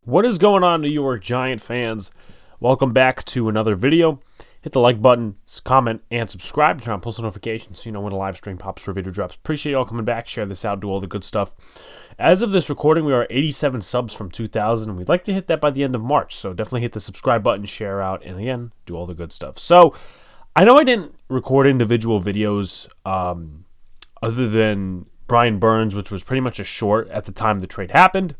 What is going on, New York Giant fans? Welcome back to another video. Hit the like button, comment, and subscribe. Turn on post notifications so you know when a live stream pops or video drops. Appreciate you all coming back. Share this out. Do all the good stuff. As of this recording, we are 87 subs from 2,000. We'd like to hit that by the end of March. So definitely hit the subscribe button, share out, and again, do all the good stuff. So I know I didn't record individual videos other than Brian Burns, which was pretty much a short at the time the trade happened.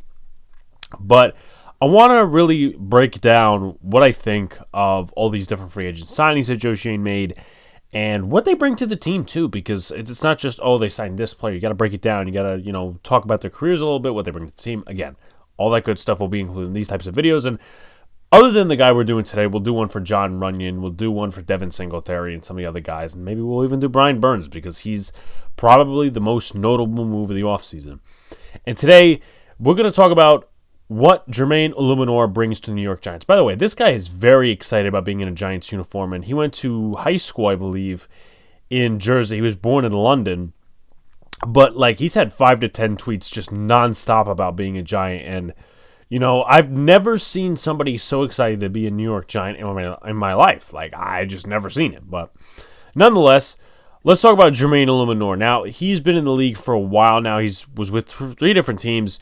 But I want to really break down what I think of all these different free agent signings that Joe Schoen made and what they bring to the team too, because it's not just, oh, they signed this player. You got to break it down. You got to, talk about their careers a little bit, what they bring to the team. Again, all that good stuff will be included in these types of videos. And other than the guy we're doing today, we'll do one for John Runyon. We'll do one for Devin Singletary and some of the other guys. And maybe we'll even do Brian Burns because he's probably the most notable move of the offseason. And today, we're going to talk about what Jermaine Eluemunor brings to the New York Giants. By the way, this guy is very excited about being in a Giants uniform, and he went to high school, I believe, in Jersey. He was born in London, but he's had 5 to 10 tweets just nonstop about being a Giant, and I've never seen somebody so excited to be a New York Giant in my life. I just never seen it, but nonetheless, let's talk about Jermaine Eluemunor. Now, he's been in the league for a while now. He was with 3 different teams.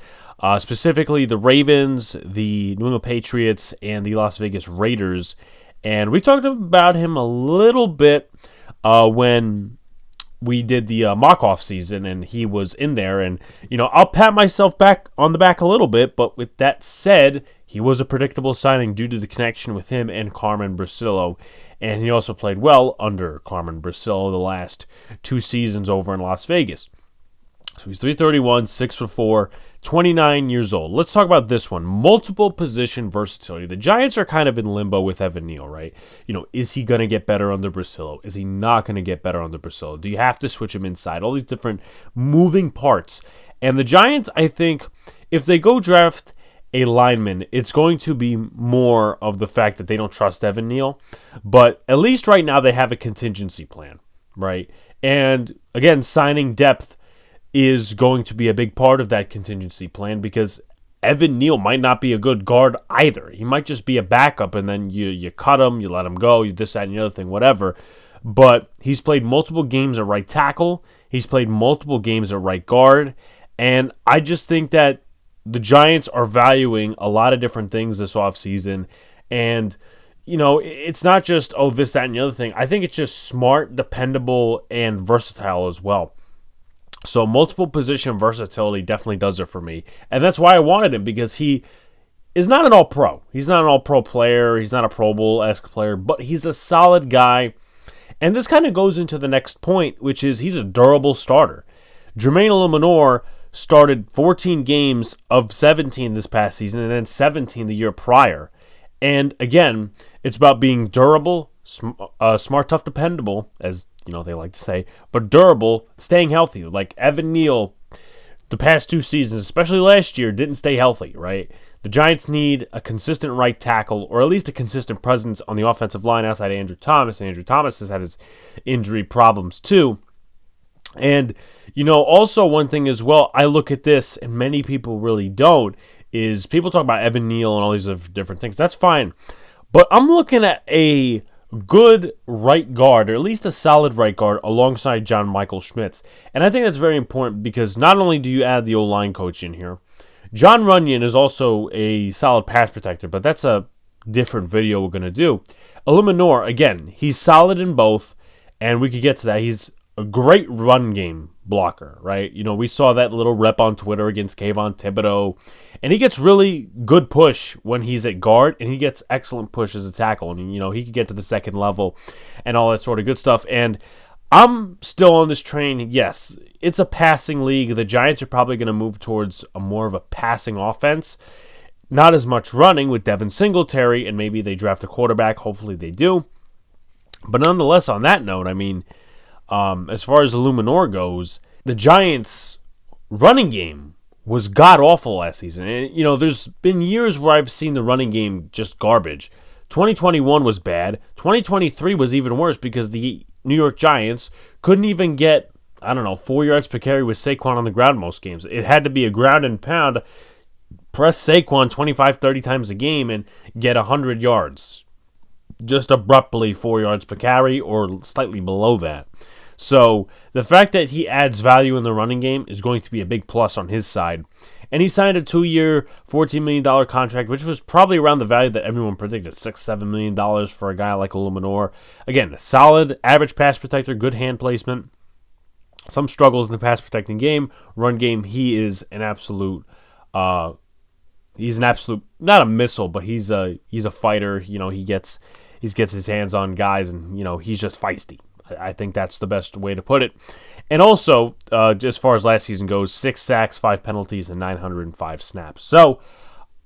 Specifically the Ravens, the New England Patriots, and the Las Vegas Raiders. And we talked about him a little bit when we did the mock-off season, and he was in there. And, I'll pat myself back on the back a little bit, but with that said, he was a predictable signing due to the connection with him and Carmen Bricillo. And he also played well under Carmen Bricillo the last 2 seasons over in Las Vegas. So he's 331, 6'4", 29 years old. Let's talk about this one. Multiple position versatility. The Giants are kind of in limbo with Evan Neal, right? Is he going to get better under Bricillo? Is he not going to get better under Bricillo? Do you have to switch him inside? All these different moving parts. And the Giants, I think, if they go draft a lineman, it's going to be more of the fact that they don't trust Evan Neal. But at least right now they have a contingency plan, right? And again, signing depth is going to be a big part of that contingency plan because Evan Neal might not be a good guard either. He might just be a backup, and then you cut him, you let him go, you this, that, and the other thing, whatever. But he's played multiple games at right tackle. He's played multiple games at right guard. And I just think that the Giants are valuing a lot of different things this offseason. And, it's not just, oh, this, that, and the other thing. I think it's just smart, dependable, and versatile as well. So multiple position versatility definitely does it for me. And that's why I wanted him, because he is not an all-pro. He's not an all-pro player. He's not a Pro Bowl-esque player, but he's a solid guy. And this kind of goes into the next point, which is he's a durable starter. Jermaine Eluemunor started 14 games of 17 this past season and then 17 the year prior. And again, it's about being durable, smart, tough, dependable, as they like to say, but durable, staying healthy. Like Evan Neal, the past 2 seasons, especially last year, didn't stay healthy, right? The Giants need a consistent right tackle, or at least a consistent presence on the offensive line outside Andrew Thomas, and Andrew Thomas has had his injury problems too. And, also one thing as well, I look at this, and many people really don't, is people talk about Evan Neal and all these different things. That's fine. But I'm looking at a good right guard, or at least a solid right guard, alongside John Michael Schmitz. And I think that's very important because not only do you add the O-line coach in here, John Runyon is also a solid pass protector, but that's a different video we're going to do. Eluemunor, again, he's solid in both, and we could get to that. He's a great run game blocker, right? We saw that little rep on Twitter against Kayvon Thibodeau, and he gets really good push when he's at guard, and he gets excellent push as a tackle. And, he could get to the second level and all that sort of good stuff. And I'm still on this train. Yes, it's a passing league. The Giants are probably going to move towards more of a passing offense. Not as much running with Devin Singletary, and maybe they draft a quarterback. Hopefully they do. But nonetheless, on that note, as far as Eluemunor goes, the Giants' running game was god-awful last season. And, there's been years where I've seen the running game just garbage. 2021 was bad. 2023 was even worse because the New York Giants couldn't even get, 4 yards per carry with Saquon on the ground most games. It had to be a ground and pound press Saquon 25, 30 times a game and get 100 yards. Just abruptly 4 yards per carry or slightly below that. So the fact that he adds value in the running game is going to be a big plus on his side. And he signed a 2-year, $14 million contract, which was probably around the value that everyone predicted, $6-7 million for a guy like Eluemunor. Again, a solid, average pass protector, good hand placement. Some struggles in the pass protecting game. Run game, he is an absolute, not a missile, but he's a fighter. You know, he gets his hands on guys, and, you know, he's just feisty. I think that's the best way to put it. And also, as far as last season goes, 6 sacks, 5 penalties, and 905 snaps. So,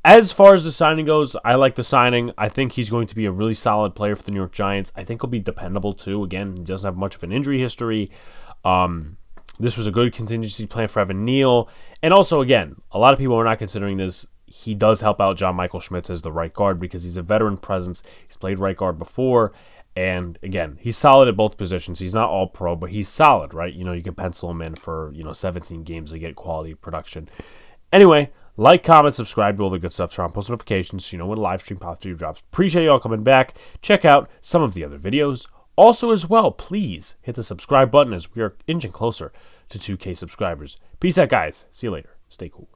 as far as the signing goes, I like the signing. I think he's going to be a really solid player for the New York Giants. I think he'll be dependable, too. Again, he doesn't have much of an injury history. This was a good contingency plan for Evan Neal. And also, again, a lot of people are not considering this. He does help out John Michael Schmitz as the right guard because he's a veteran presence. He's played right guard before. And again, he's solid at both positions. He's not all pro, but he's solid, right? You know, you can pencil him in for, 17 games to get quality production. Anyway, like, comment, subscribe to all the good stuff. Turn on post notifications so you know when a live stream pops video drops. Appreciate you all coming back. Check out some of the other videos. Also, as well, please hit the subscribe button as we are inching closer to 2K subscribers. Peace out, guys. See you later. Stay cool.